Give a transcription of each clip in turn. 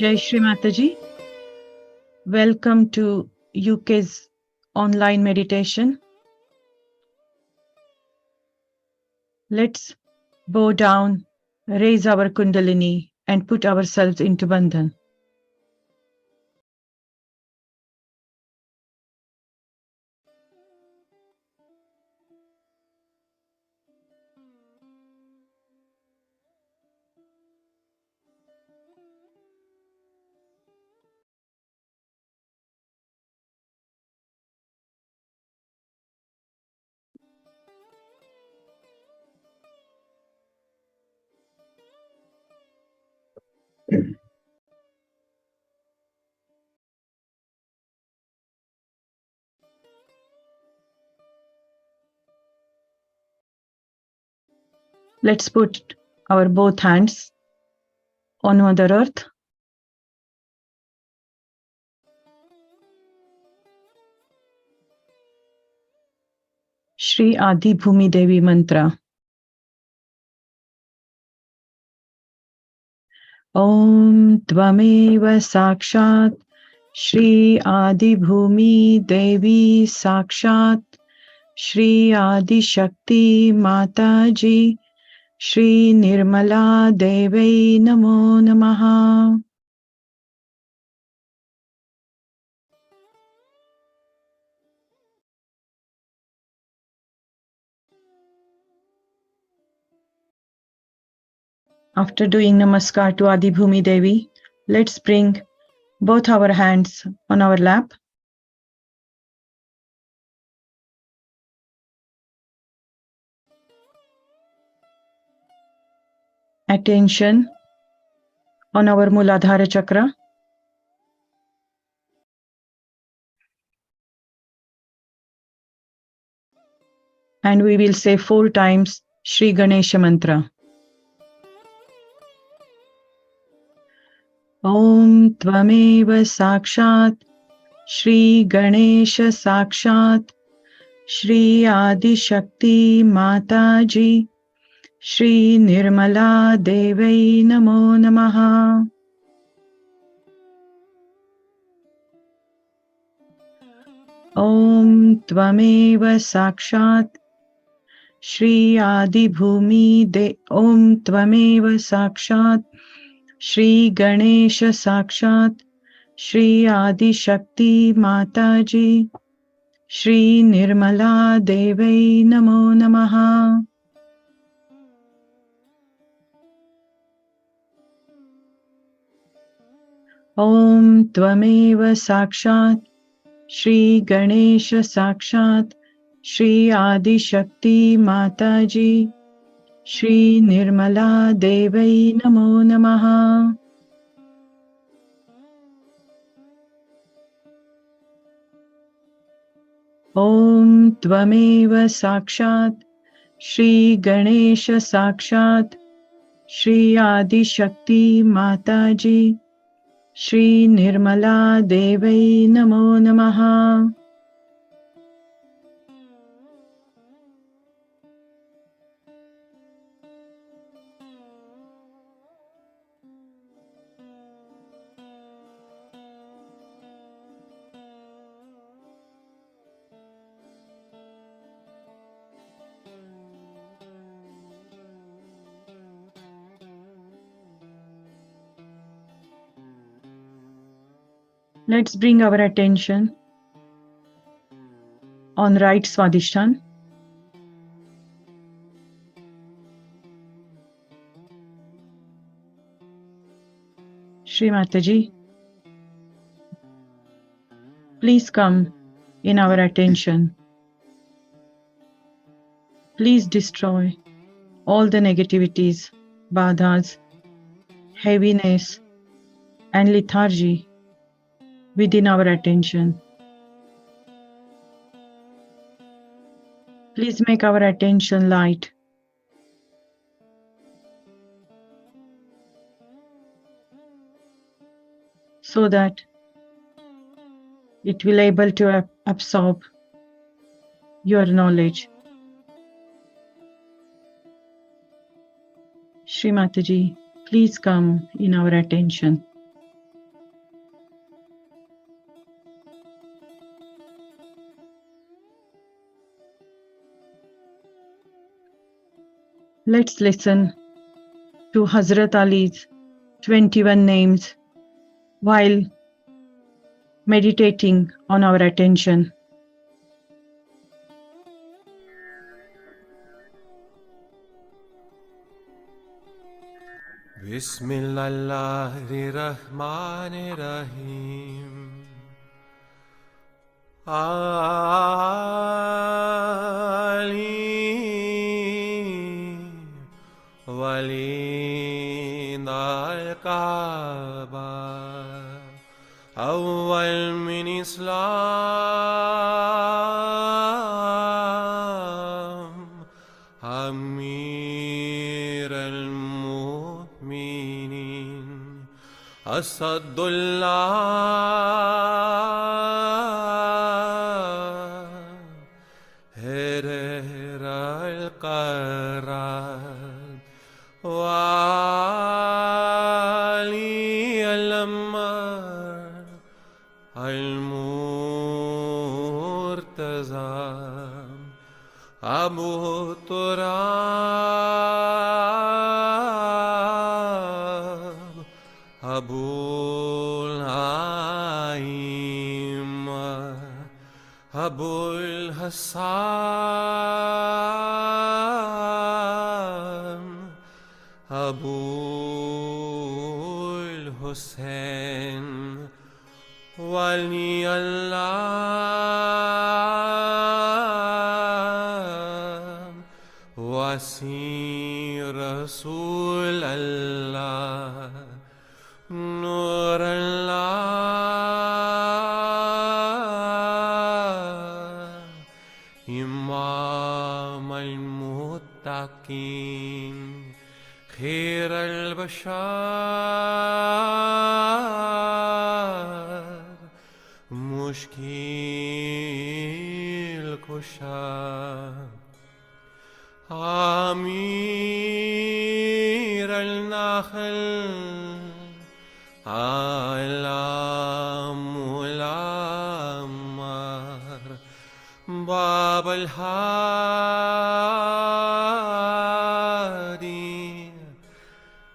Jai Shri Mataji. Welcome to UK's online meditation. Let's bow down, raise our Kundalini and put ourselves into Bandhan. Let's put our both hands on Mother Earth. Shri Adi Bhumi Devi Mantra. Om Tvameva Sakshat Shri Adi Bhumi Devi Sakshat Shri Adi Shakti Mataji Shri Nirmala Devai Namo Namaha. After doing Namaskar to Adi Bhumi Devi, let's bring both our hands on our lap. Attention on our Muladhara Chakra. And we will say 4 times Shri Ganesha Mantra. Om Tvameva Sakshat Shri Ganesha Sakshat Shri Adi Shakti Mataji Shri Nirmala Devai Namo Namaha. Om Tvameva Sakshat Shri Adi Bhumi De Om Tvameva Sakshat Shri Ganesha Sakshat Shri Adi Shakti Mataji Shri Nirmala Devai Namo Namaha. Om Tvameva Sakshat Shri Ganesha Sakshat Shri Adi Shakti Mataji Shri Nirmala Devai Namo Namaha. Om Tvameva Sakshat Shri Ganesha Sakshat Shri Adi Shakti Mataji Shri Nirmala Devai Namo Namaha. Let's bring our attention on right Swadhisthana. Shri Mataji, please come in our attention. Please destroy all the negativities, badhas, heaviness, and lethargy within our attention. Please make our attention light. So that it will able to absorb your knowledge. Shri Mataji, please come in our attention. Let's listen to Hazrat Ali's 21 names while meditating on our attention. Bismillahirrahmanirrahim. Ali Walid al-Kaaba Awwal min Islam Amir al-Mu'minin Asadullah Herera al-Qarad Wali al-Ammar Al-Murtaza Abu Turab Abul Aima Abul Hassan Abul Hussein Wali Allah Wasi Rasul Allah Nur Allah Imam al-Muttaqin Khair al-Bashar Mushkil Kusha Amir al-Nakhal Alamul Ammar Bab al-Hadi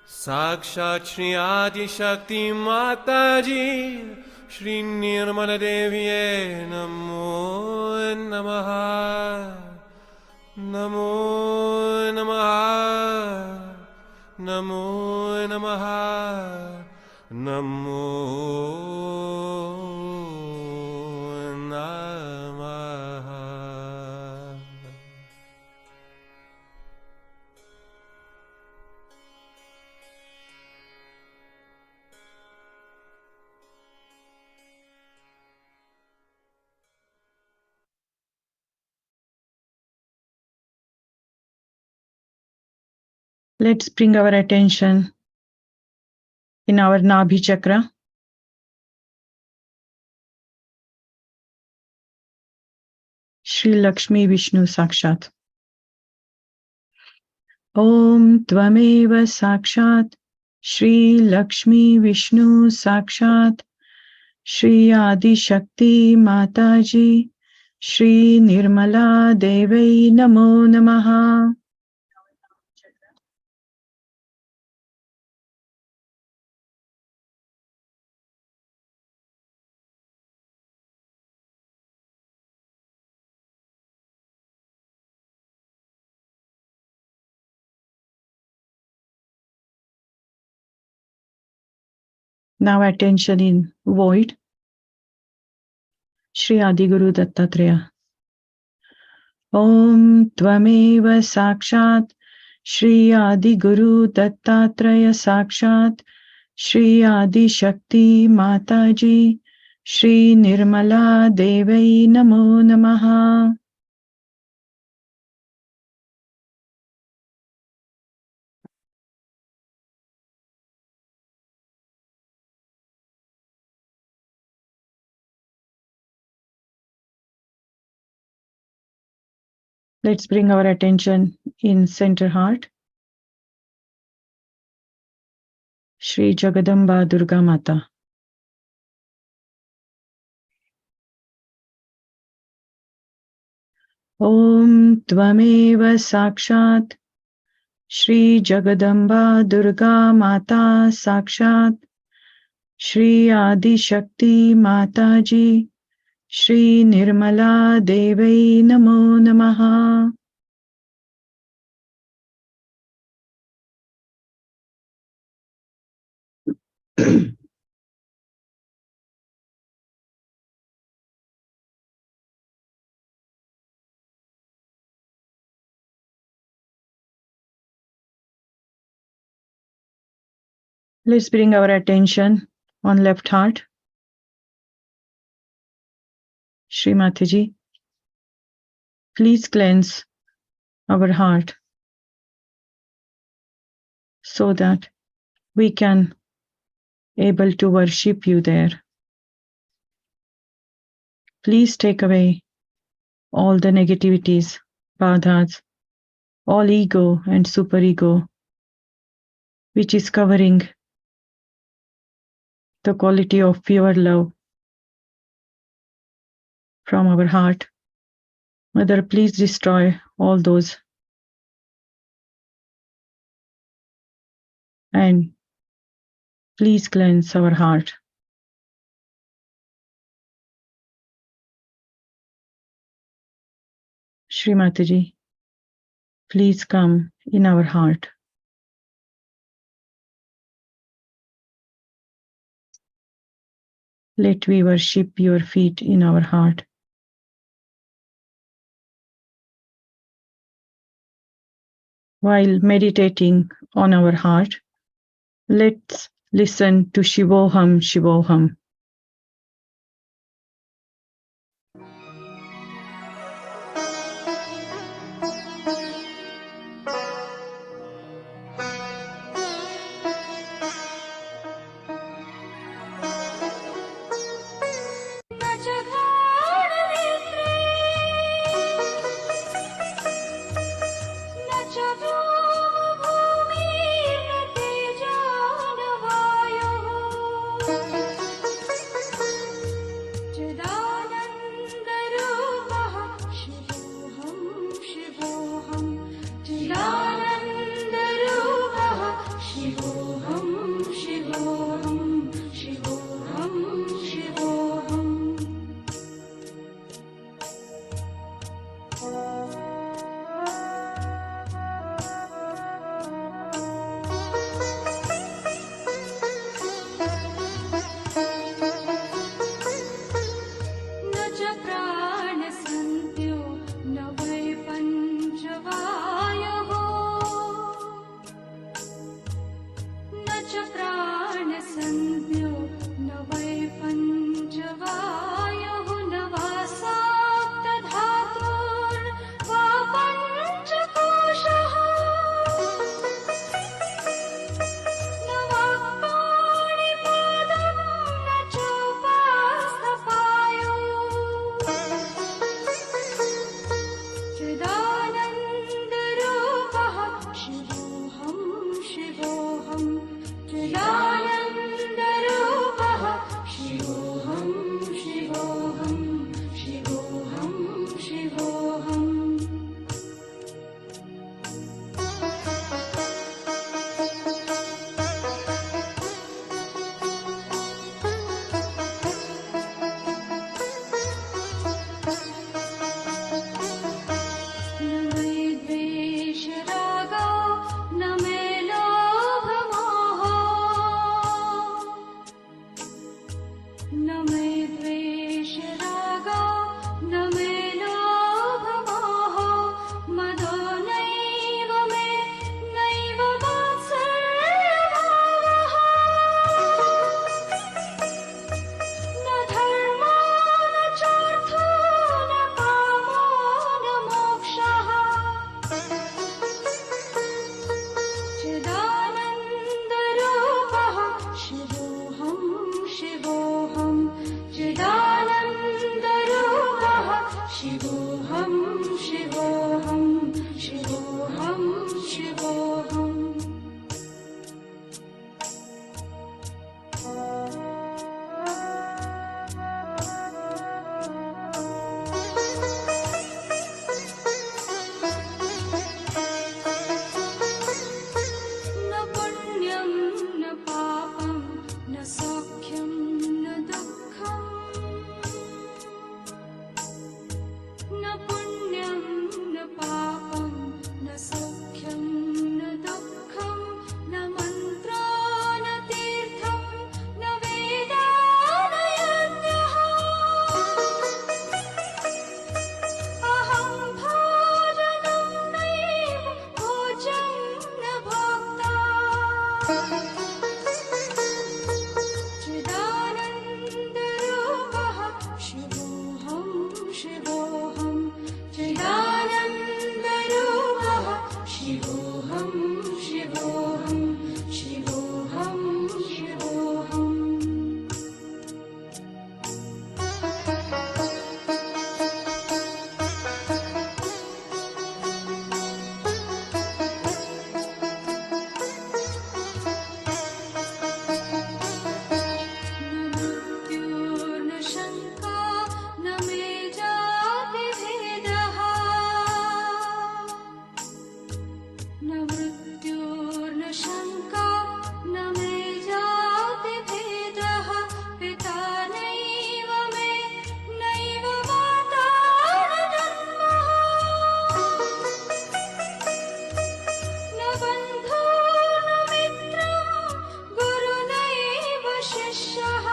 Sakshat Shri Adi Shakti Mataji Shri Nirmala Deviye Namo Namaha Namo Namaha Namo Namaha Namo Namaha. Let's bring our attention in our Nabhi chakra. Shri Lakshmi Vishnu Sakshat. Om Tvameva Sakshat Shri Lakshmi Vishnu Sakshat Shri Adi Shakti Mataji Shri Nirmala Devai Namo Namaha. Now attention in void. Shri Adi Guru Dattatreya. Om Tvameva Sakshat Shri Adi Guru Dattatreya Sakshat Shri Adi Shakti Mataji Shri Nirmala Devai Namo Namaha. Let's bring our attention in center heart. Shri Jagadamba Durga Mata. Om Tvameva Sakshat Shri Jagadamba Durga Mata Sakshat, Shri Adi Shakti Mataji, Shri Nirmala Devi Namo Namaha. Let's bring our attention on left heart. Shri Mataji, please cleanse our heart so that we can able to worship you there. Please take away all the negativities, badhas, all ego and superego, which is covering the quality of pure love from our heart. Mother, please destroy all those and please cleanse our heart. Shri Mataji, please come in our heart. Let we worship your feet in our heart. While meditating on our heart, let's listen to Shivoham Shivoham. चिदानन्दरूपः शिवोऽहं शिवोऽहं चिदानन्दरूपः शिवोऽहं शिवोऽहं शिवोऽहं शिवोऽहम् मृत्युर्न शङ्का न मे जातिभेदः न मृत्युर्न शङ्का न मे जातिभेदः पिता नैव मे नैव माता न जन्मः न बन्धो न मित्रं गुरुनैव शिष्यः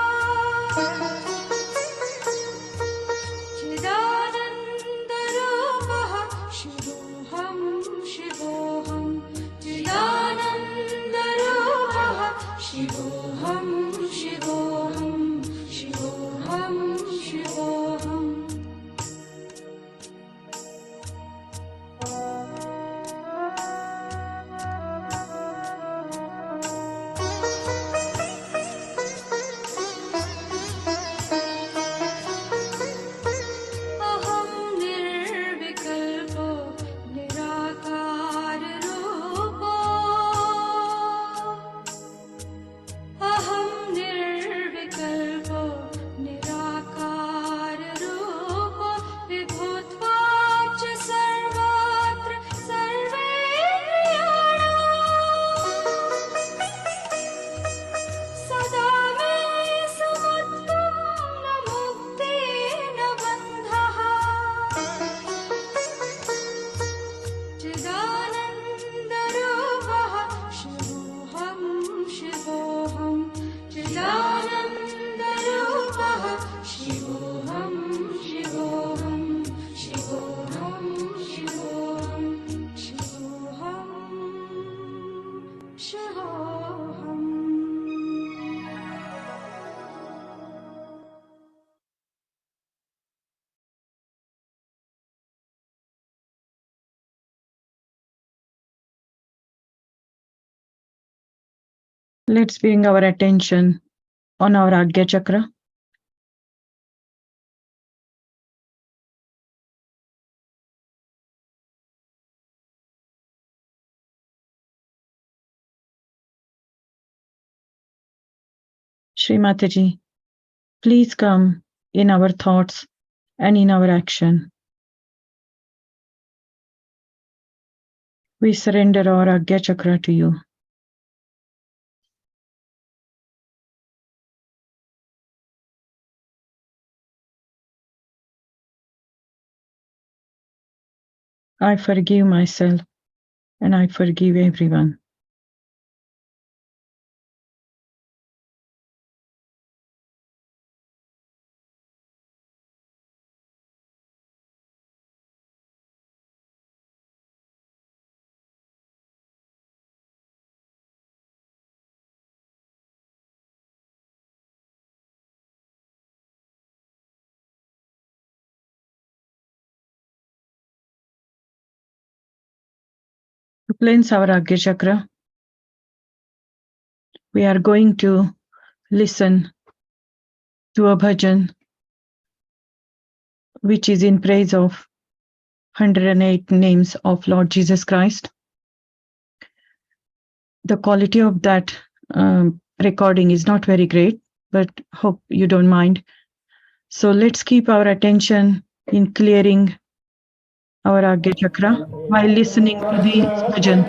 चिदानन्दरूपः शिवोऽहं शिवोऽहं चिदानन्दरूपः शिवोऽहं शिवोऽहं शिवोऽहं शिवोऽहम् अहं निर्विकल्पो निराकाररूपो अहं निर्विकल्पो निराकाररूपो विभूत्वाच सर्वत्र सर्वेन्द्रियाणाम् सदा मे समत्वं न मुक्ति न बन्धः चिदानन्दरूपः शिवोऽहं शिवोऽहं चिदानन्दरूपः शिवोऽहं शिवोऽहं शिवोऽहं शिवोऽहं शिवोऽहं शिवोऽहम् Let's bring our attention on our Agya Chakra. Shri Mataji, please come in our thoughts and in our action. We surrender our Agya Chakra to you. I forgive myself and I forgive everyone. To cleanse our Agya Chakra, we are going to listen to a bhajan which is in praise of 108 names of Lord Jesus Christ. The quality of that recording is not very great, but hope you don't mind. So let's keep our attention in clearing our Agya Chakra while listening to the bhajan.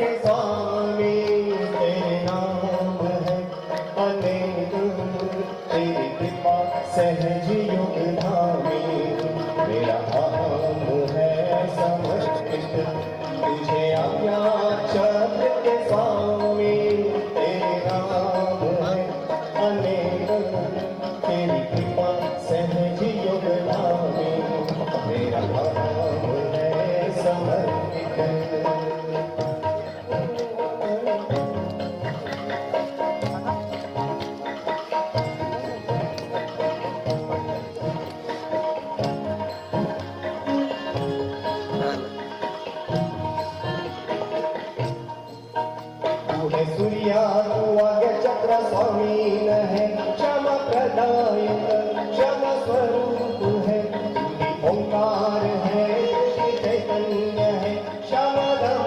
है सूर्या तू आज्ञा चक्र स्वामीन है, क्षमा प्रदायक क्षमा स्वरूप है, तू ही ओंकार है, श्री चैतन्य है, क्षमा धर्म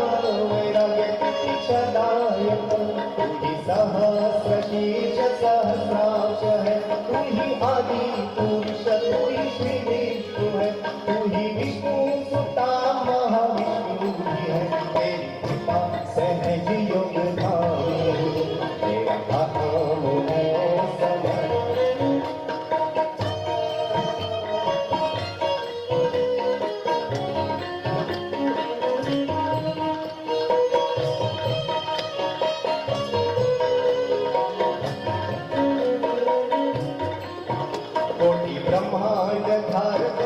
वैराग्य प्रतीक्षादायक, तू ही सहस्र शीर्ष सहस्राक्ष है, तू ही आदि पुरुष, तू ही श्री विष्णु है, तू ही विष्णु सुता महाविष्णु भी है, तेरी कृपा सहज योग धामी, तेरा अहम है समर्पित। कोटि ब्रह्मांड धारक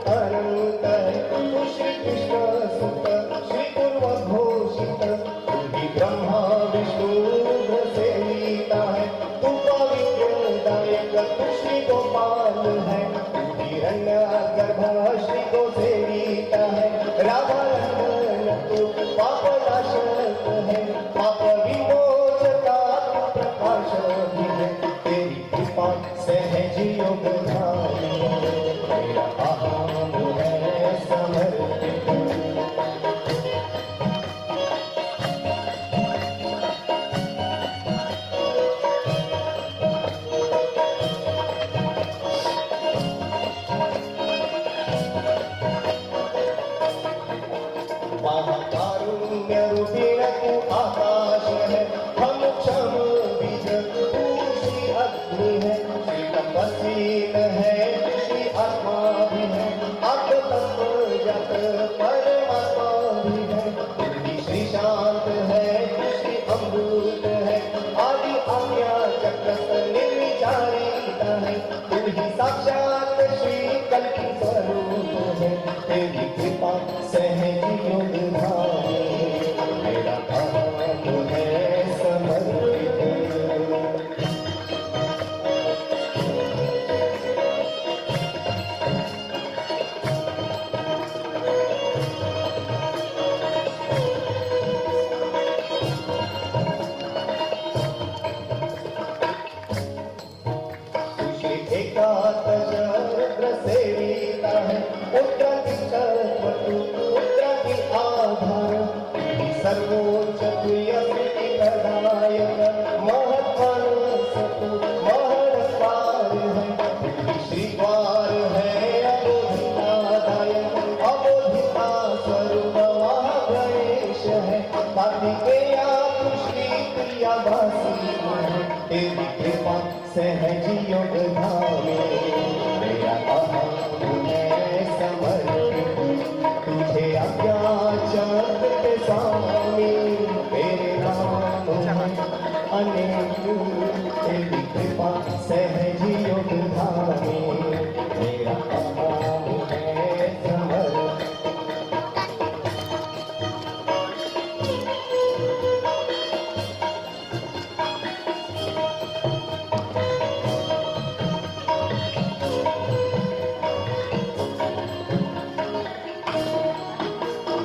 अनंत है, तू श्री कृष्ण सुत श्री पूर्व घोषित, तू ही ब्रह्मा विष्णु रुद्र सेविता है, तू पवित्र दायक तू श्री गोपाल है, तू हिरण्य गर्भ श्री गो सेविता है, राधा नंदन तू पाप नाशक है, पाप विमोचका तू प्रकाश भी है, तेरी कृपा सहज योग धामी, तेरा अहम है समर्पित। महाकारुण्य रूपिण तू आकाश है, हम क्षम बीज तू श्री अग्नि है, श्री तपस्वीन है, श्री आत्मा भी है, आत्म तत्व जत परमात्मा भी है, तू ही श्री शांत है, तू श्री अमृत है, आदि आज्ञा चक्र निर्विचारिता है, तू ही साक्षात श्री कल्की स्वरूप है, तेरी कृपा सहज योग धामी, तेरा अहम है समर्पित। श्री एकादश रुद्र सेविता है, पुत्र की तत्व तू पुत्र की आधार, तू सर्वोच्च तुय स्तुति प्रदायक, महत्वान तू महत्वार है, तू श्रीद्वार है अबोधितादायक, अबोधिता स्वरूप महागणेश है, कार्तिकेया तू श्री प्रियावासी है, तेरी कृपा सहज योग धामी, तेरा अहम है समर्पित, तुझे आज्ञा चक्र स्वामी, तेरे नाम है अनेक, तेरी कृपा सहज योग धामी, तेरा अहम है समर्पित।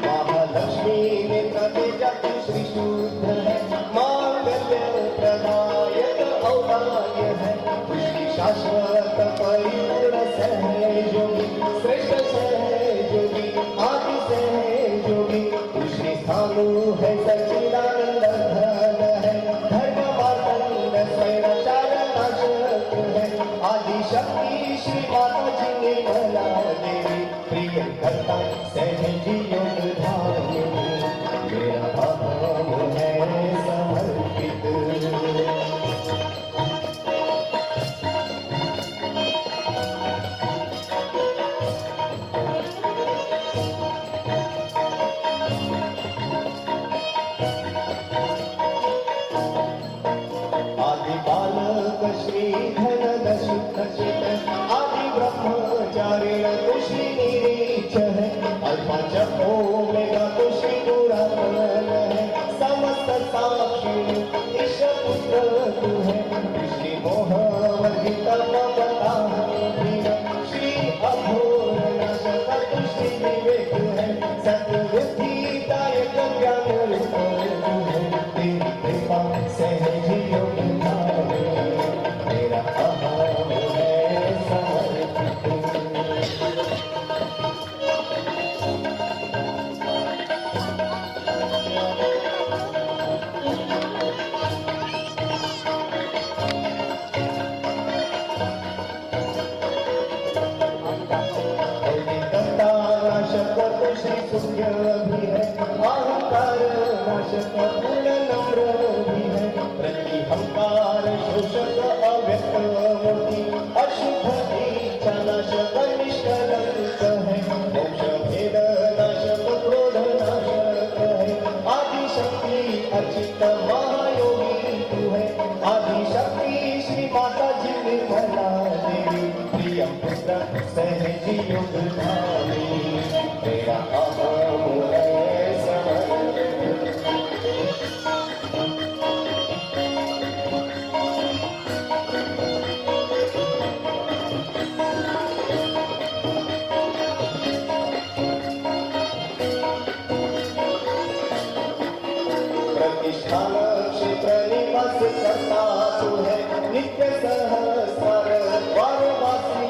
महालक्ष्मी ने तेजा तू श्री शुद्ध है, मांगल्य प्रदायक औदार्य है, तू श्री शाश्वत परिपूर्ण सहयोगी, श्रेष्ठ सहयोगी, आदि सहयोगी, तू श्री स्थाणु है, सच्चिदानंद धन है, धर्म मार्तंड स्वयं चारनाशक है, आदि शक्ति श्री माता जी निर्मला देवी, प्रिय करता सहज योग धामी, मेरा अहम है समर्पित। सहज युग धामी तेरा अहम है समर्पित प्रतिष्ठान क्षेत्र निवास करता तू है नित्य सहस्र वारवासी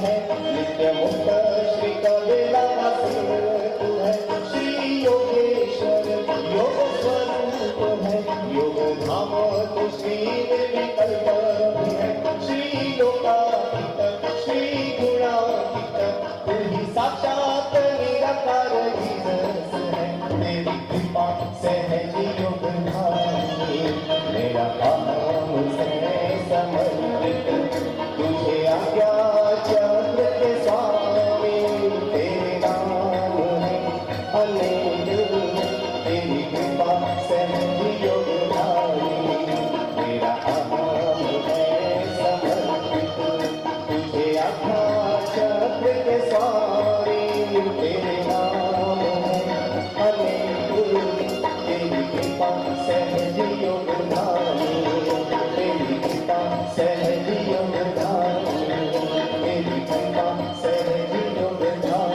है नित्य मुक्त श्री कबीला वासी तू है श्री योगेश्वर योग स्वरूप है योग धाम तू श्री विकल्प भी है श्री लोकातीत श्री गुणातीत तू ही साक्षात निराकार ही रस है तेरी कृपा सहज योग धामी मेरा अहम से समर्पित तुझे आज्ञा चक्र के स्वामी तेरे नाम है अनेक तेरी कृपा सहज योग धामी मेरा अहम है समर्पित तुझे आज्ञा चक्र के स्वामी तेरे नाम है अनेक तेरी कृपा सहज योग धामी तेरी कृपा सहज योग धामी तेरी कृपा सहज योग Dhami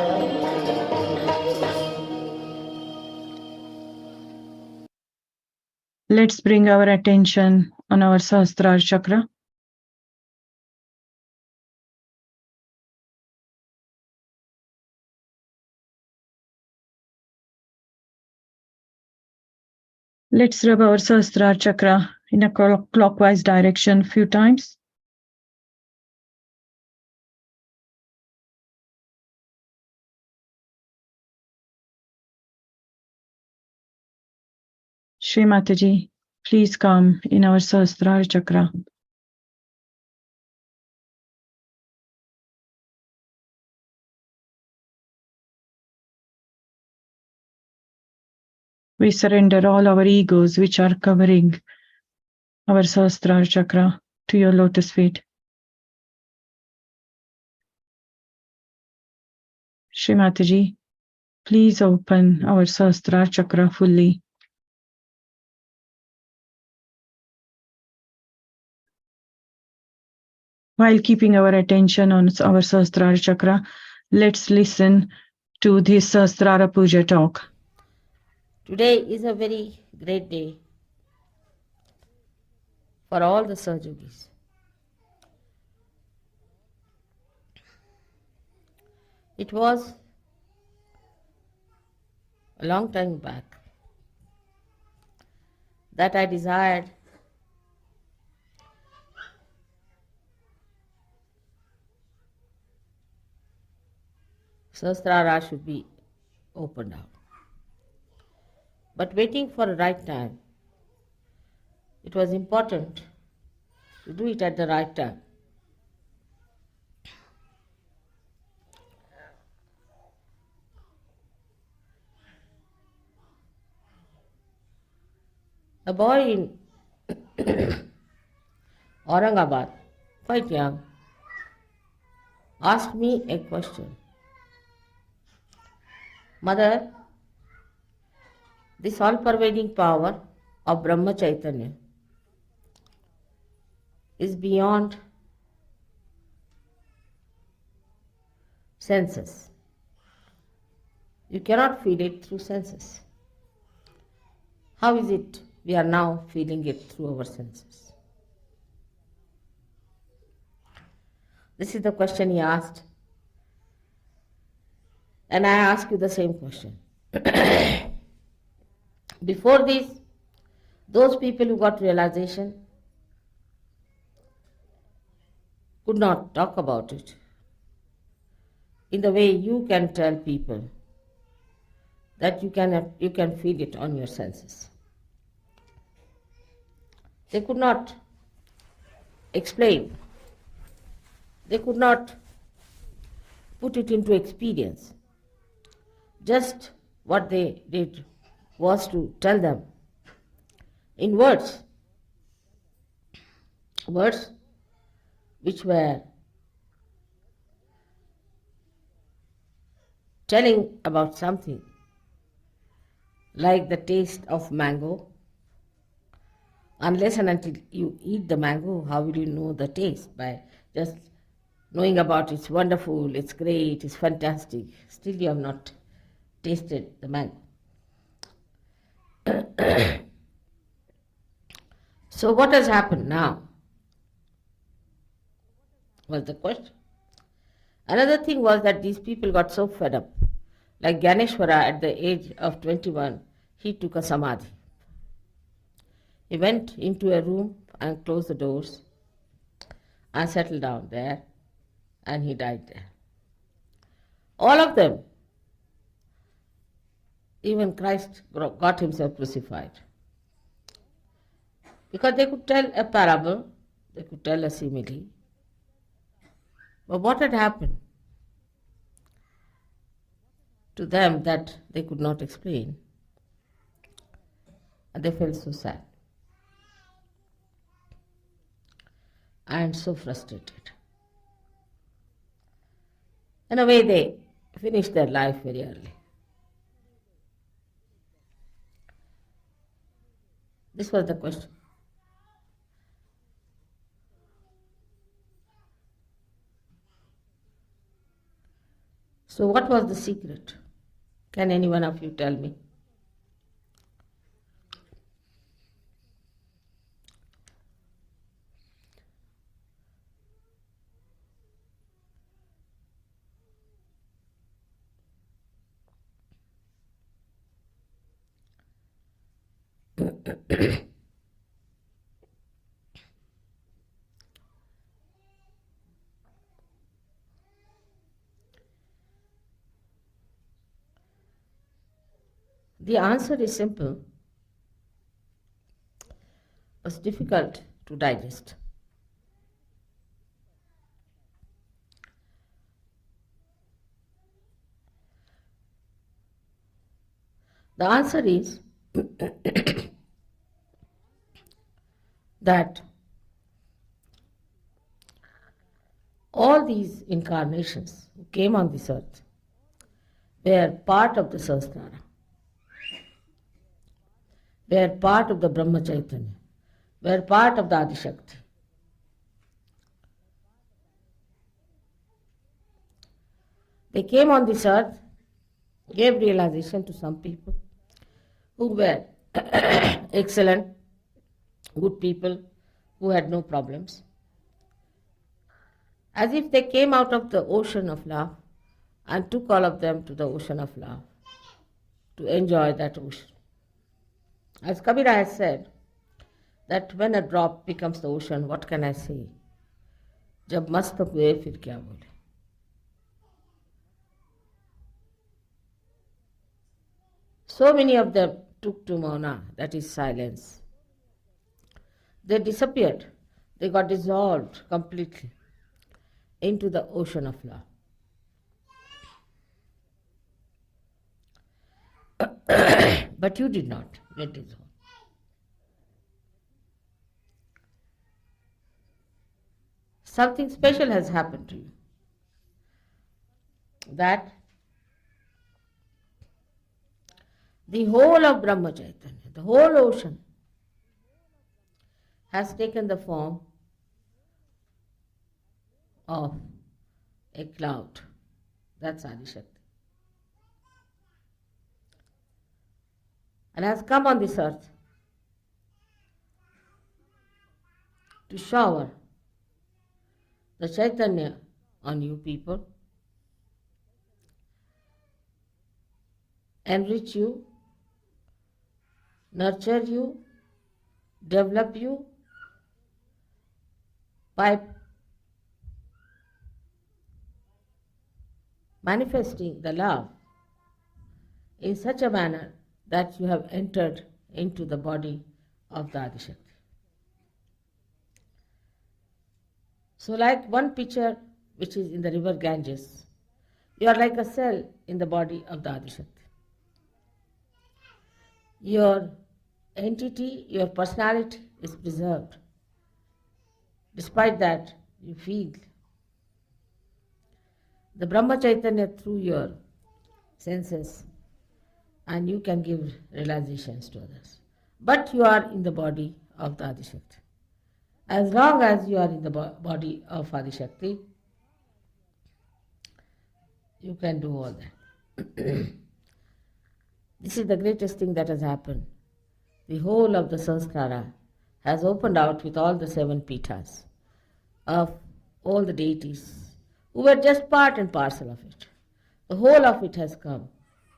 Let's bring our attention on our Sahasrara chakra. Let's rub our Sahasrara chakra in a clockwise direction a few times. Shri Mataji, please come in our Sahasrara chakra. We surrender all our egos which are covering our Sahasrara chakra to your lotus feet. Shri Mataji, please open our Sahasrara chakra fully. While keeping our attention on our Sahasrara chakra, let's listen to this Sahasrara Puja talk. Today is a very great day for all the Sahajogis. It was a long time back that I desired Sahasrara should be opened out. But waiting for the right time, it was important to do it at the right time. A boy in Aurangabad, quite young, asked me a question. Mother, this all-pervading power of Brahma Chaitanya is beyond senses. You cannot feel it through senses. How is it we are now feeling it through our senses? This is the question he asked. And I ask you the same question. Before this, those people who got realization could not talk about it in the way you can tell people that you can feel it on your senses. They could not explain. They could not put it into experience. Just what they did was to tell them in words which were telling about something like the taste of mango. Unless and until you eat the mango, how will you know the taste? By just knowing about it's wonderful, it's great, it's fantastic. Still you have not tasted the mango. So what has happened now? Was the question. Another thing was that these people got so fed up. Like Ganeshwara at the age of 21, he took a samadhi. He went into a room and closed the doors and settled down there, and he died there. All of them, even Christ got himself crucified. Because they could tell a parable, they could tell a simile. But what had happened to them that they could not explain? And they felt so sad and so frustrated. In a way, they finished their life very early. This was the question. So what was the secret? Can any one of you tell me? The answer is simple, but difficult to digest. The answer is that all these incarnations who came on this earth were part of the Sahasrara, were part of the Brahma Chaitanya, were part of the Adi Shakti. They came on this earth, gave realization to some people who were excellent, good people, who had no problems. As if they came out of the ocean of love and took all of them to the ocean of love to enjoy that ocean. As Kabira has said, that when a drop becomes the ocean, what can I say? Jab mastak hue, fir kya bole? So many of them took to mauna, that is silence. They disappeared. They got dissolved completely into the ocean of love. But you did not get dissolved. Something special has happened to you. That the whole of Brahma Chaitanya, the whole ocean, has taken the form of a cloud. That's Adi Shakti. And has come on this earth to shower the Chaitanya on you people, enrich you, nurture you, develop you by manifesting the love in such a manner that you have entered into the body of the Adi Shakti. So like one pitcher which is in the river Ganges, you are like a cell in the body of the Adi Shakti. Your entity, your personality is preserved. Despite that, you feel the Brahma Chaitanya through your senses, and you can give realizations to others. But you are in the body of the Adishakti. As long as you are in the body of Adishakti, you can do all that. This is the greatest thing that has happened. The whole of the Sanskara has opened out with all the 7 pithas of all the deities who were just part and parcel of it. The whole of it has come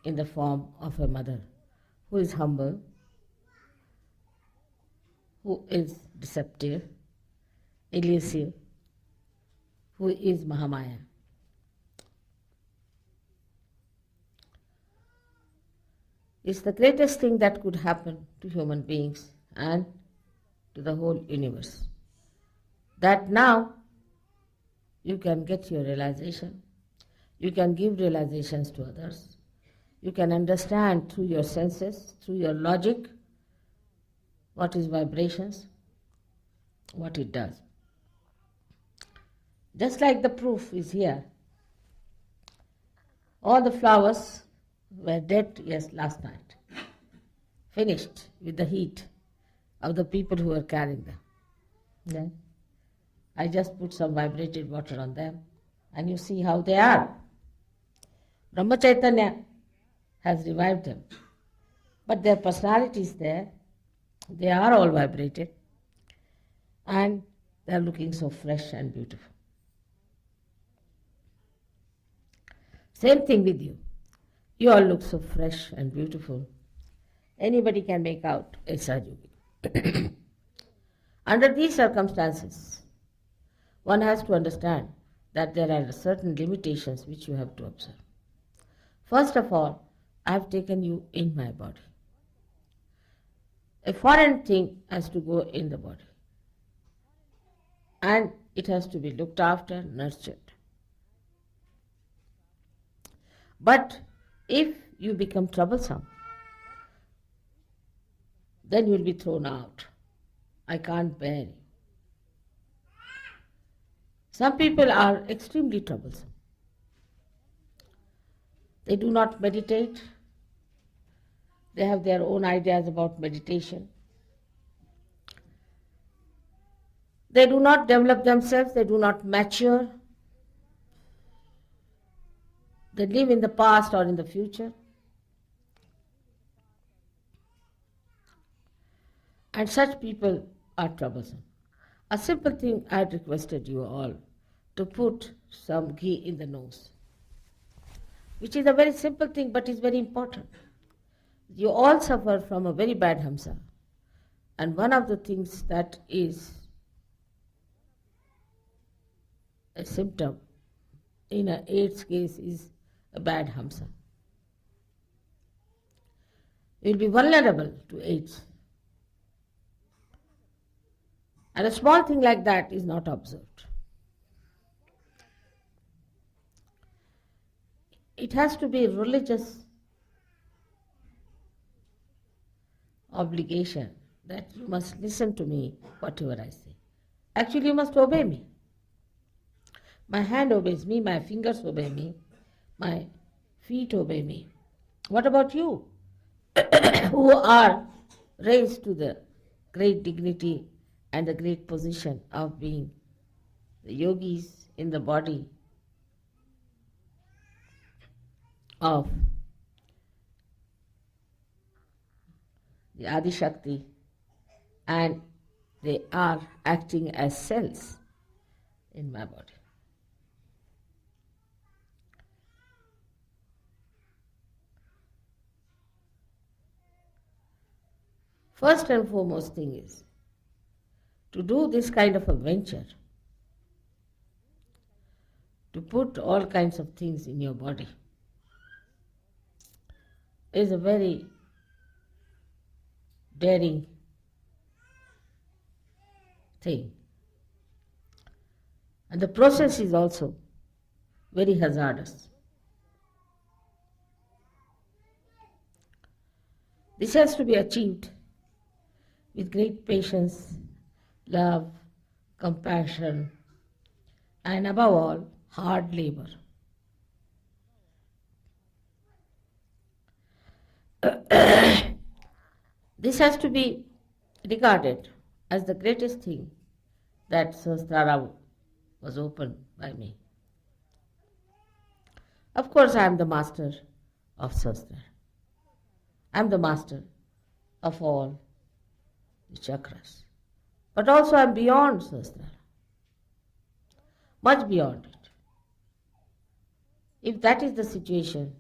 in the form of a mother who is humble, who is deceptive, elusive, who is Mahamaya. It's the greatest thing that could happen to human beings and to the whole universe. That now you can get your realization, you can give realizations to others, you can understand through your senses, through your logic, what is vibrations, what it does. Just like the proof is here. All the flowers were dead, yes, last night. Finished with the heat of the people who were carrying them. Then I just put some vibrated water on them and you see how they are. Brahma Chaitanya has revived them. But their personality is there. They are all vibrated and they are looking so fresh and beautiful. Same thing with you. You all look so fresh and beautiful. Anybody can make out a Sahaja. Under these circumstances, one has to understand that there are certain limitations which you have to observe. First of all, I have taken you in my body. A foreign thing has to go in the body. And it has to be looked after, nurtured. But if you become troublesome, then you will be thrown out. I can't bear you. Some people are extremely troublesome. They do not meditate. They have their own ideas about meditation. They do not develop themselves. They do not mature. They live in the past or in the future. And such people are troublesome. A simple thing I had requested you all to put some ghee in the nose, which is a very simple thing but is very important. You all suffer from a very bad hamsa. And one of the things that is a symptom in an AIDS case is a bad hamsa. You will be vulnerable to AIDS. And a small thing like that is not observed. It has to be religious obligation that you must listen to me, whatever I say. Actually, you must obey me. My hand obeys me, my fingers obey me, my feet obey me. What about you, who are raised to the great dignity and the great position of being the yogis in the body of the Adi Shakti, and they are acting as cells in my body. First and foremost thing is to do this kind of a venture, to put all kinds of things in your body, is a very daring thing. And the process is also very hazardous. This has to be achieved with great patience, love, compassion, and above all, hard labor. This has to be regarded as the greatest thing that Sahasrara was opened by me. Of course, I am the master of Sahasrara. I am the master of all the chakras. But also I am beyond Sahasrara, much beyond it. If that is the situation,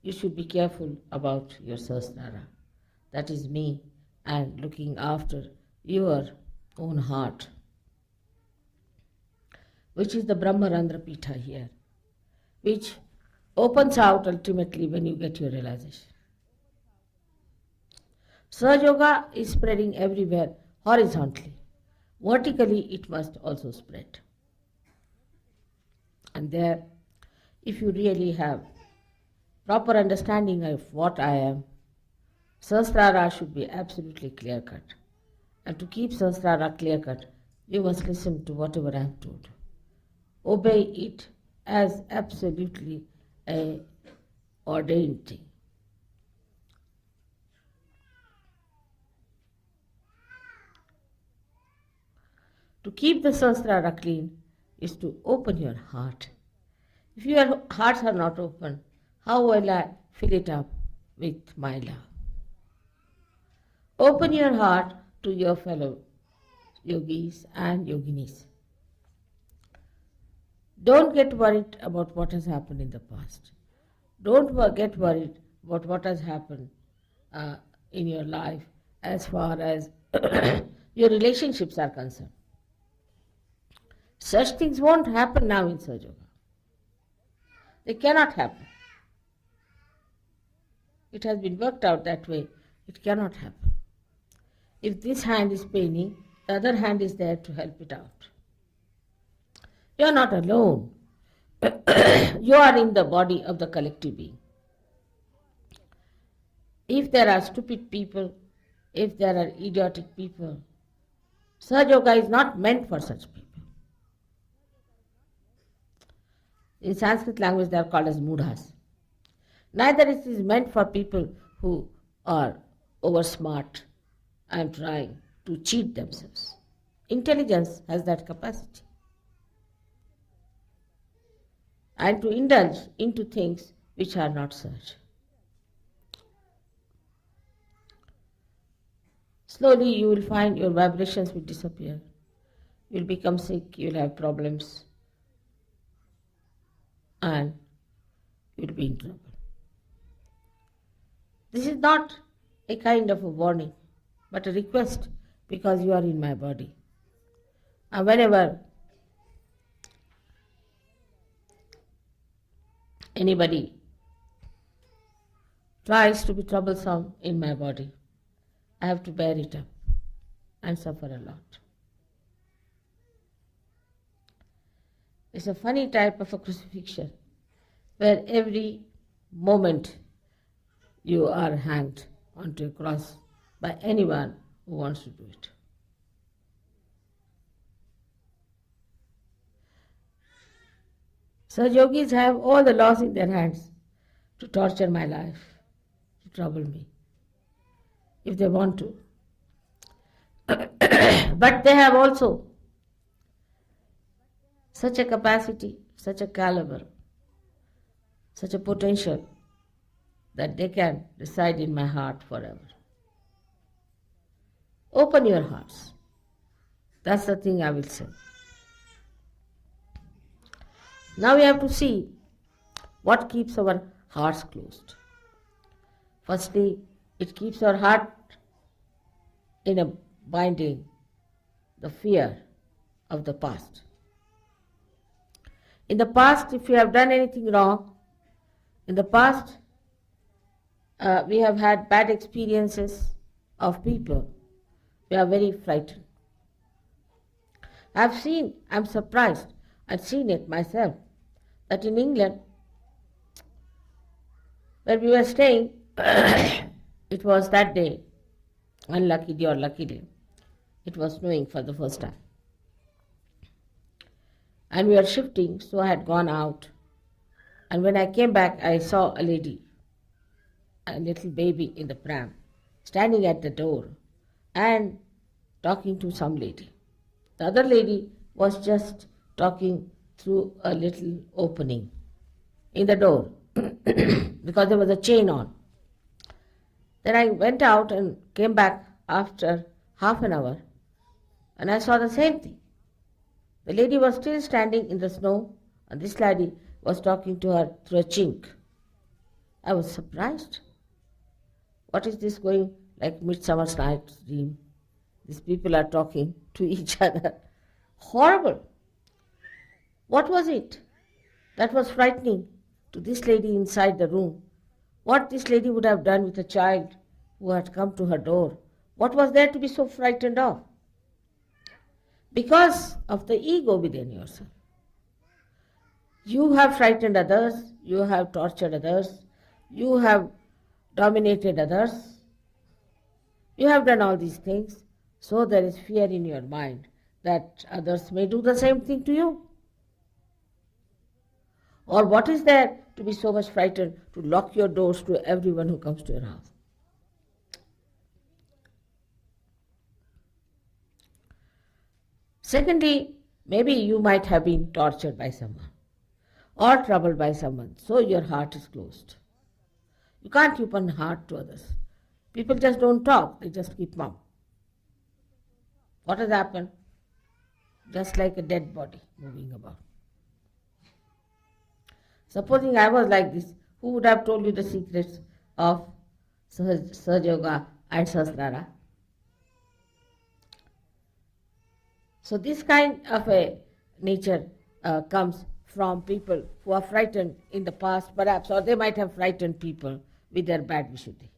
you should be careful about your Sahasrara. That is me, and looking after your own heart, which is the Brahmarandra Pitha here, which opens out ultimately when you get your realization. Sahaja Yoga is spreading everywhere horizontally. Vertically, it must also spread. And there, if you really have proper understanding of what I am, Sahasrara should be absolutely clear-cut. And to keep Sahasrara clear-cut, you must listen to whatever I am told. Obey it as absolutely a ordained thing. To keep the Sahasrara clean is to open your heart. If your hearts are not open, how will I fill it up with my love? Open your heart to your fellow yogis and yoginis. Don't get worried about what has happened in the past. Don't get worried about what has happened in your life as far as your relationships are concerned. Such things won't happen now in Sahaja Yoga. They cannot happen. It has been worked out that way. It cannot happen. If this hand is paining, the other hand is there to help it out. You are not alone. You are in the body of the collective being. If there are stupid people, if there are idiotic people, Sahaja Yoga is not meant for such people. In Sanskrit language they are called as mudhas. Neither it is meant for people who are over smart and trying to cheat themselves. Intelligence has that capacity. And to indulge into things which are not such. Slowly you will find your vibrations will disappear. You will become sick, you will have problems, and you will be in trouble. This is not a kind of a warning, but a request, because you are in my body. And whenever anybody tries to be troublesome in my body, I have to bear it up and suffer a lot. It's a funny type of a crucifixion where every moment you are hanged onto a cross by anyone who wants to do it. So yogis have all the laws in their hands to torture my life, to trouble me, if they want to. But they have also such a capacity, such a caliber, such a potential that they can reside in my heart forever. Open your hearts. That's the thing I will say. Now we have to see what keeps our hearts closed. Firstly, it keeps our heart in a binding, the fear of the past. In the past, if we have done anything wrong, in the past, we have had bad experiences of people, we are very frightened. I'm surprised, I've seen it myself, that in England, where we were staying, it was that day, unlucky day or lucky day, it was snowing for the first time. And we were shifting, so I had gone out. And when I came back, I saw a lady a little baby in the pram, standing at the door and talking to some lady. The other lady was just talking through a little opening in the door because there was a chain on. Then I went out and came back after half an hour and I saw the same thing. The lady was still standing in the snow and this lady was talking to her through a chink. I was surprised. What is this going like Midsummer's Night's Dream? These people are talking to each other. Horrible. What was it that was frightening to this lady inside the room? What this lady would have done with a child who had come to her door? What was there to be so frightened of? Because of the ego within yourself. You have frightened others, you have tortured others, you have dominated others, you have done all these things, so there is fear in your mind that others may do the same thing to you. Or what is there to be so much frightened to lock your doors to everyone who comes to your house? Secondly, maybe you might have been tortured by someone or troubled by someone, so your heart is closed. You can't open heart to others. People just don't talk, they just keep mum. What has happened? Just like a dead body moving about. Supposing I was like this, who would have told you the secrets of Sahaja Yoga and Sahasrara? So this kind of a nature comes from people who are frightened in the past perhaps, or they might have frightened people with their bad Vishuddhi.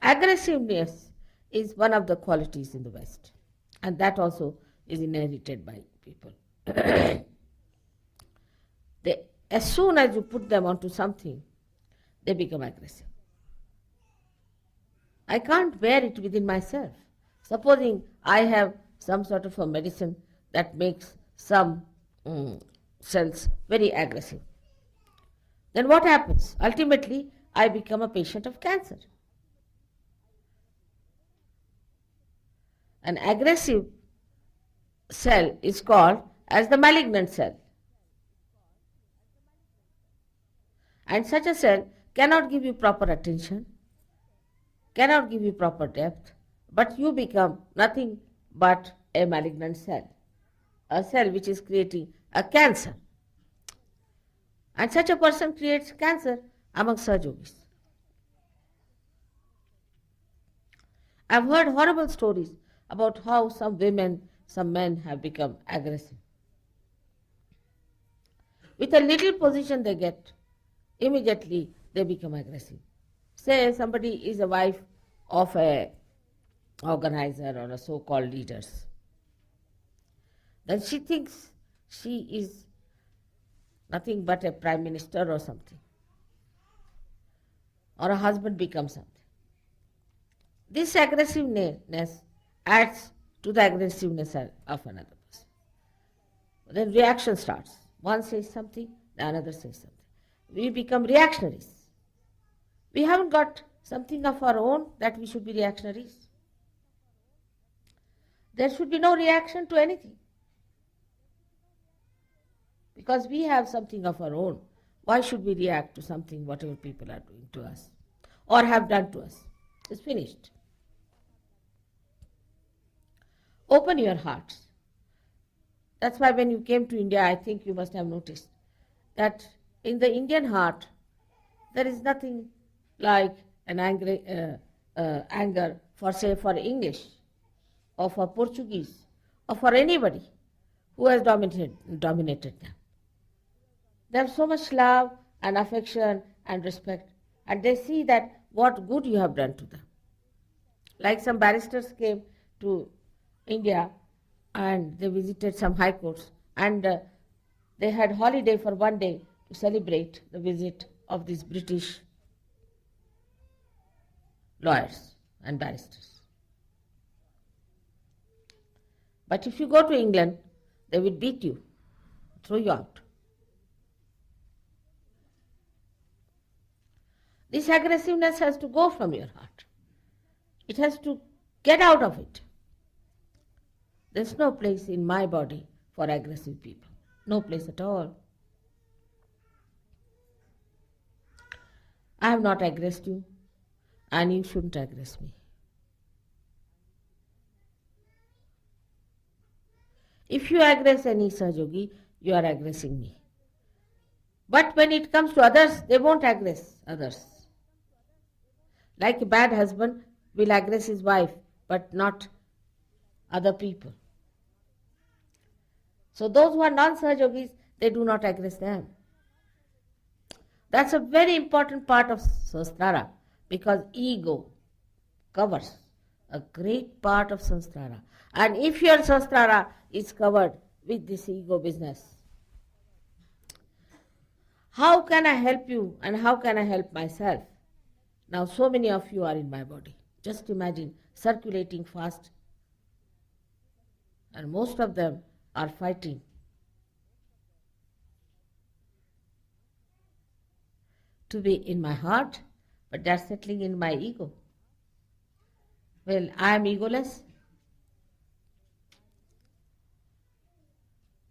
Aggressiveness is one of the qualities in the West, and that also is inherited by people. As soon as you put them onto something, they become aggressive. I can't bear it within myself. Supposing I have some sort of a medicine that makes some cells very aggressive, then what happens? Ultimately, I become a patient of cancer. An aggressive cell is called as the malignant cell. And such a cell cannot give you proper attention, cannot give you proper depth, but you become nothing but a malignant cell, a cell which is creating a cancer. And such a person creates cancer among Sahaja Yogis. I've heard horrible stories about how some women, some men have become aggressive. With a little position they get, immediately they become aggressive. Say somebody is a wife of a organizer or a so-called leaders. Then she thinks she is nothing but a prime minister or something. Or a husband becomes something. This aggressiveness adds to the aggressiveness of another person. Then reaction starts. One says something, the another says something. We become reactionaries. We haven't got something of our own that we should be reactionaries. There should be no reaction to anything. Because we have something of our own. Why should we react to something, whatever people are doing to us or have done to us? It's finished. Open your hearts. That's why when you came to India, I think you must have noticed that in the Indian heart, there is nothing like an anger for, say, for English or for Portuguese or for anybody who has dominated them. They have so much love and affection and respect, and they see that what good you have done to them. Like some barristers came to India and they visited some high courts, and they had holiday for one day to celebrate the visit of these British lawyers and barristers. But if you go to England, they will beat you, throw you out. This aggressiveness has to go from your heart. It has to get out of it. There's no place in my body for aggressive people. No place at all. I have not aggressed you, and you shouldn't aggress me. If you aggress any Sahajogi, you are aggressing me. But when it comes to others, they won't aggress others. Like a bad husband will aggress his wife, but not other people. So those who are non-Sahajogis, they do not aggress them. That's a very important part of Sahasrara, because ego covers a great part of Sahasrara. And if your Sahasrara is covered with this ego business, how can I help you and how can I help myself? Now so many of you are in my body. Just imagine circulating fast. And most of them are fighting. To be in my heart, but they're settling in my ego. Well, I am egoless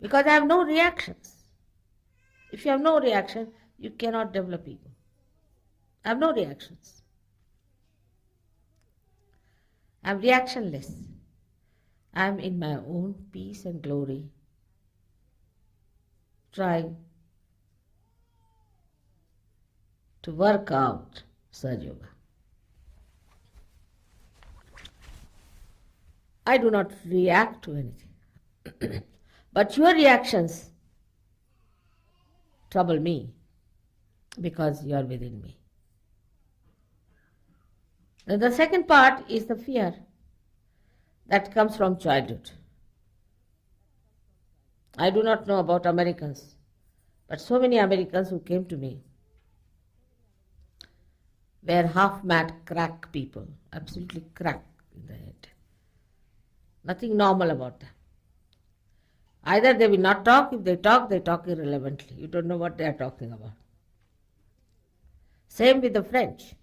because I have no reactions. If you have no reaction, you cannot develop ego. I have no reactions. I am reactionless. I am in my own peace and glory, trying to work out Sahaja Yoga. I do not react to anything. But your reactions trouble me because you are within me. Now the second part is the fear that comes from childhood. I do not know about Americans, but so many Americans who came to me were half-mad crack people, absolutely crack in the head. Nothing normal about them. Either they will not talk, if they talk irrelevantly. You don't know what they are talking about. Same with the French.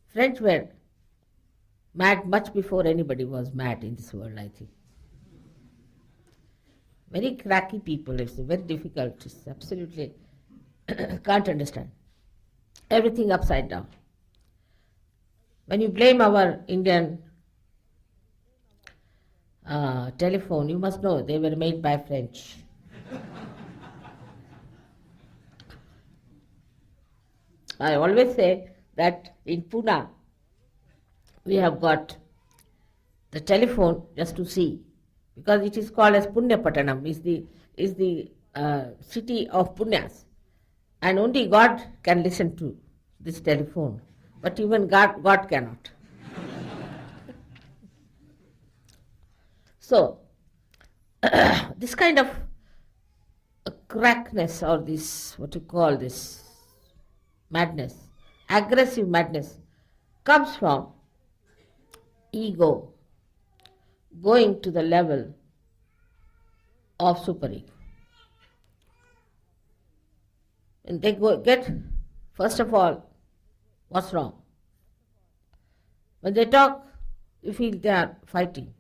French were mad much before anybody was mad in this world, I think. Very cracky people, it's very difficult, it's absolutely can't understand. Everything upside down. When you blame our Indian telephone, you must know they were made by French. I always say that in Pune, we have got the telephone just to see, because it is called as Punyapatanam, is the city of Punyas, and only God can listen to this telephone, but even God cannot. So, this kind of crackness, or this, what you call this, madness, aggressive madness, comes from ego going to the level of superego. And they get, first of all, what's wrong? When they talk, you feel they are fighting.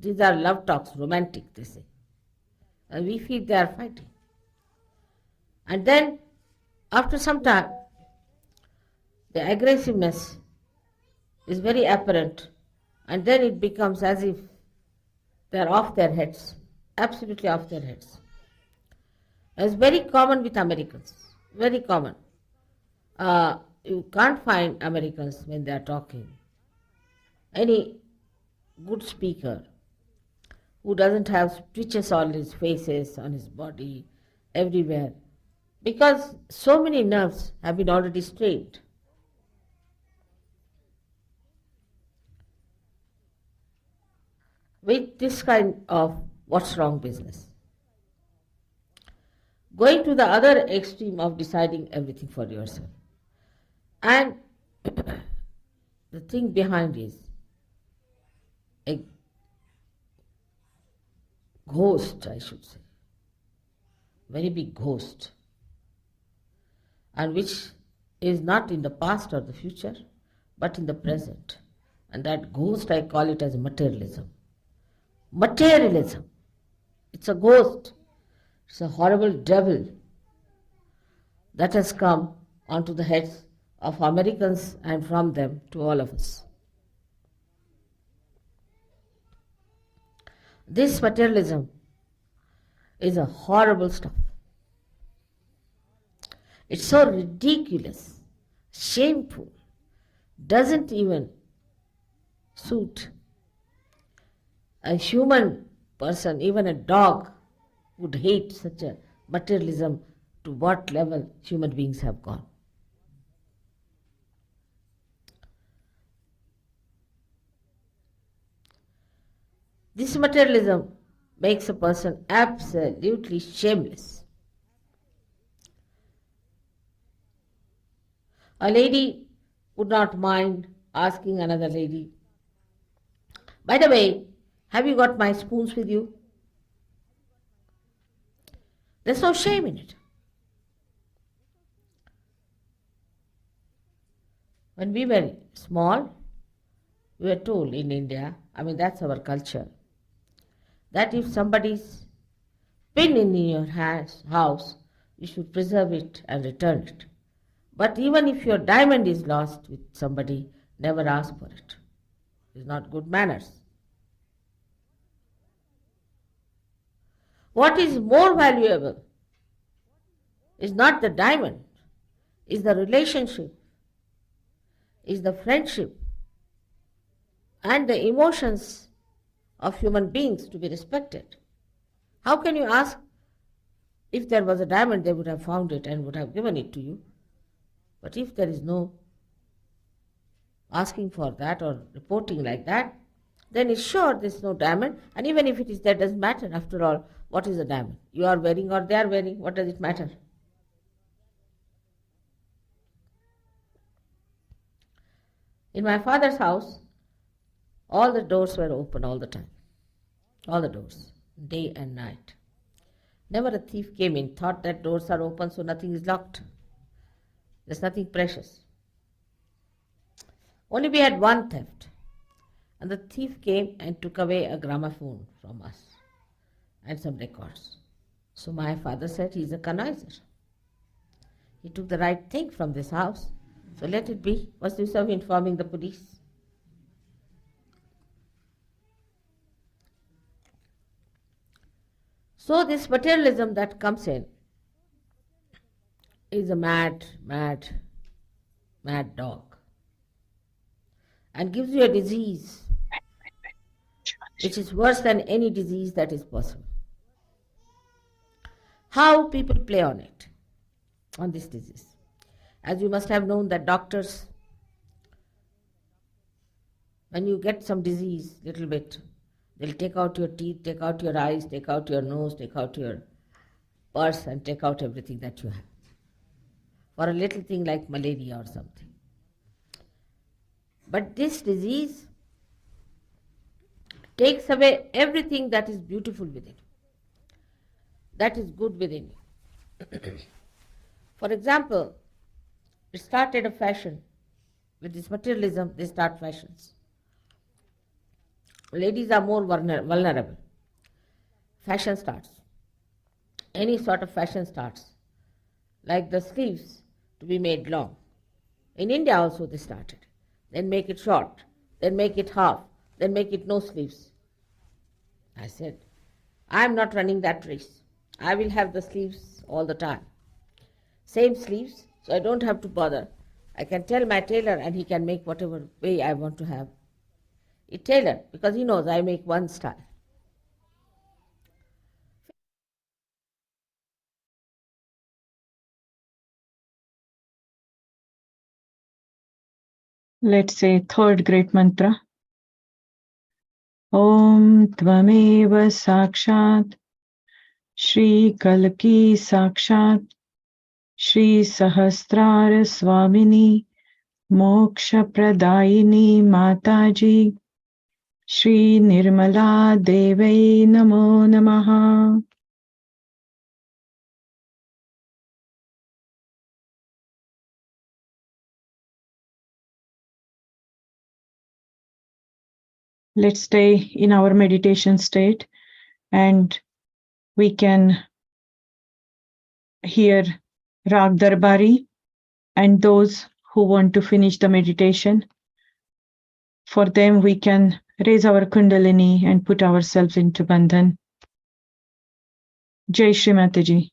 These are love talks, romantic, they say. And we feel they are fighting. And then, after some time, the aggressiveness is very apparent, and then it becomes as if they are off their heads, absolutely off their heads. It's very common with Americans, very common. You can't find Americans when they are talking. Any good speaker who doesn't have twitches on his faces, on his body, everywhere, because so many nerves have been already strained. With this kind of what's wrong business. Going to the other extreme of deciding everything for yourself. And the thing behind is a ghost, I should say, very big ghost, and which is not in the past or the future, but in the present. And that ghost, I call it as materialism. Materialism. It's a ghost. It's a horrible devil that has come onto the heads of Americans and from them to all of us. This materialism is a horrible stuff. It's so ridiculous, shameful, doesn't even suit a human person. Even a dog would hate such a materialism, to what level human beings have gone. This materialism makes a person absolutely shameless. A lady would not mind asking another lady, "By the way, have you got my spoons with you?" There's no shame in it. When we were small, we were told in India, that's our culture, that if somebody's pin in your house, you should preserve it and return it. But even if your diamond is lost with somebody, never ask for it. It's not good manners. What is more valuable is not the diamond, is the relationship, is the friendship, and the emotions of human beings to be respected. How can you ask? If there was a diamond, they would have found it and would have given it to you. But if there is no asking for that or reporting like that, then it's sure there's no diamond. And even if it is there, doesn't matter. After all, what is a diamond? You are wearing or they are wearing, what does it matter? In my father's house, all the doors were open all the time. All the doors, day and night. Never a thief came in, thought that doors are open so nothing is locked. There's nothing precious. Only we had one theft. And the thief came and took away a gramophone from us and some records. So my father said, he's a conniser. He took the right thing from this house. So let it be. What's the use of informing the police? So this materialism that comes in is a mad dog, and gives you a disease which is worse than any disease that is possible. How people play on it, on this disease. As you must have known that doctors, when you get some disease, little bit, they'll take out your teeth, take out your eyes, take out your nose, take out your purse, and take out everything that you have. For a little thing like malaria or something. But this disease takes away everything that is beautiful within you, that is good within you. For example, it started a fashion. With this materialism, they start fashions. Ladies are more vulnerable. Fashion starts. Any sort of fashion starts. Like the sleeves to be made long. In India also they started. Then make it short, then make it half, then make it no sleeves. I said, I am not running that race. I will have the sleeves all the time. Same sleeves, so I don't have to bother. I can tell my tailor and he can make whatever way I want to have it tailored, because he knows I make one style. Let's say third great mantra. Om Tvameva Sakshat Shri Kalki Sakshat Shri Sahasrara Swamini Moksha Pradayini Mataji Shri Nirmala Devai Namo Namaha. Let's stay in our meditation state, and we can hear Rag Darbari, and those who want to finish the meditation, for them we can raise our Kundalini and put ourselves into Bandhan. Jai Shri Mataji.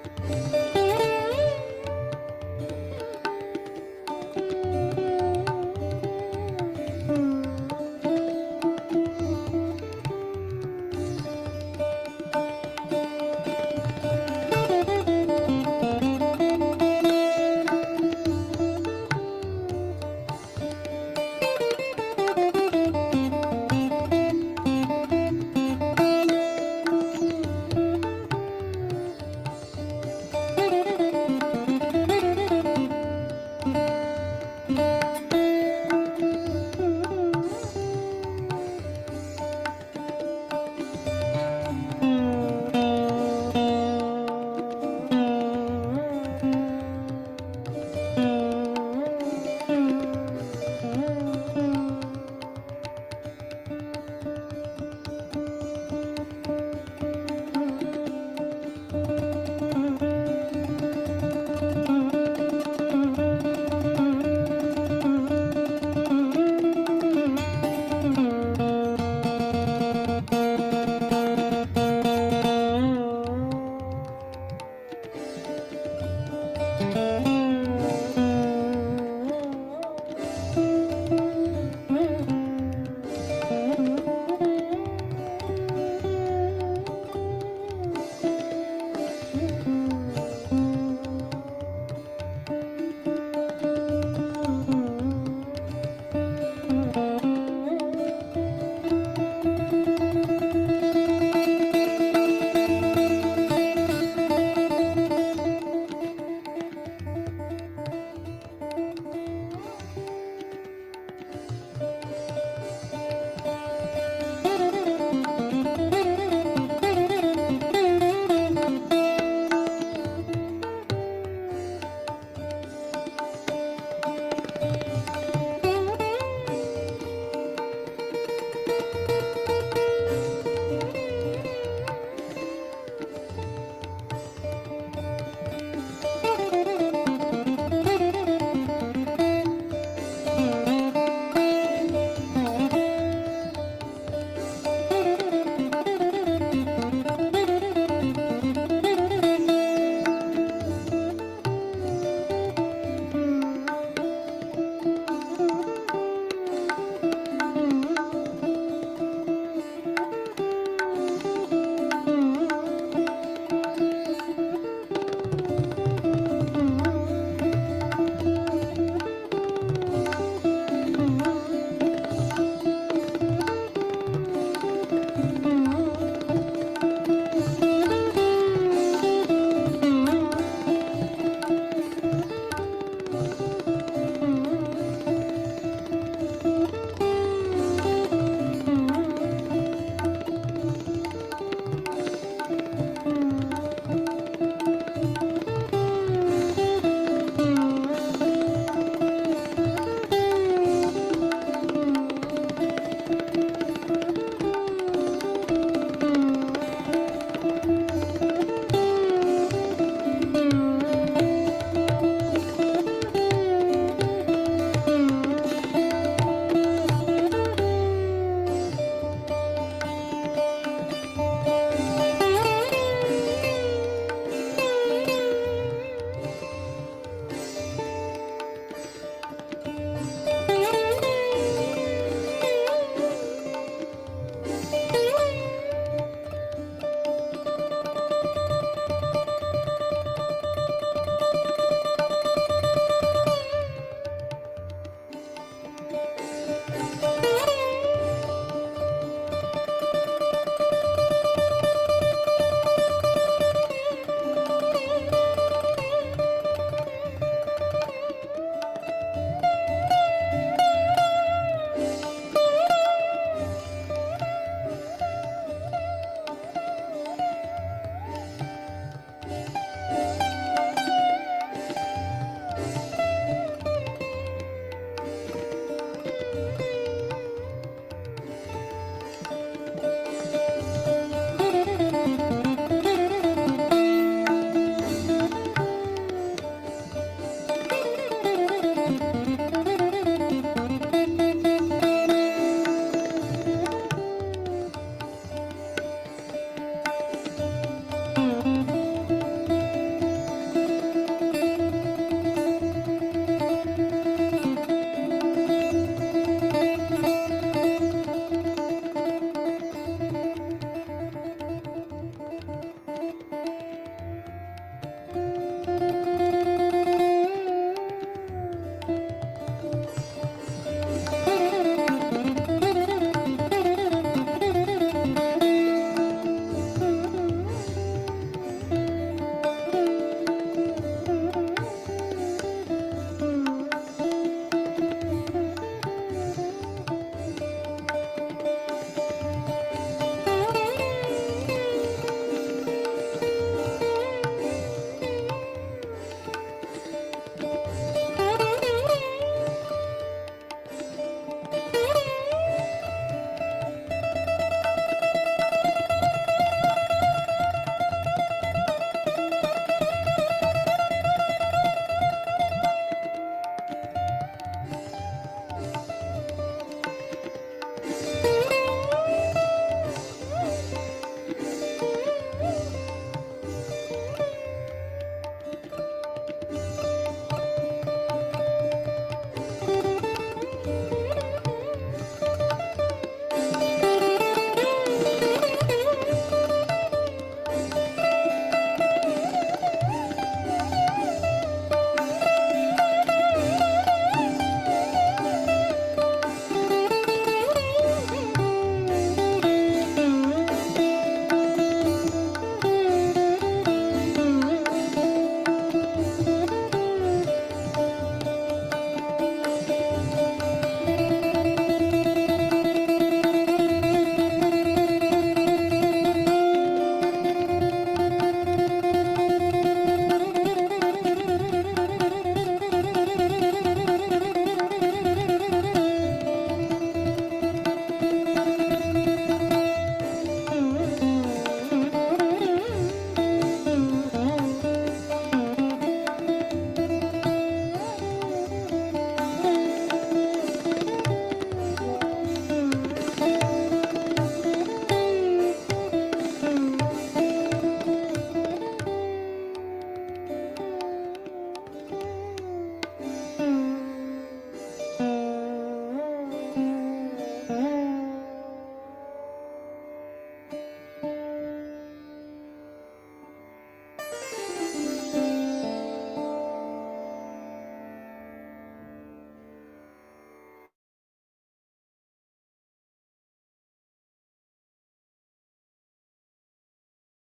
Jai.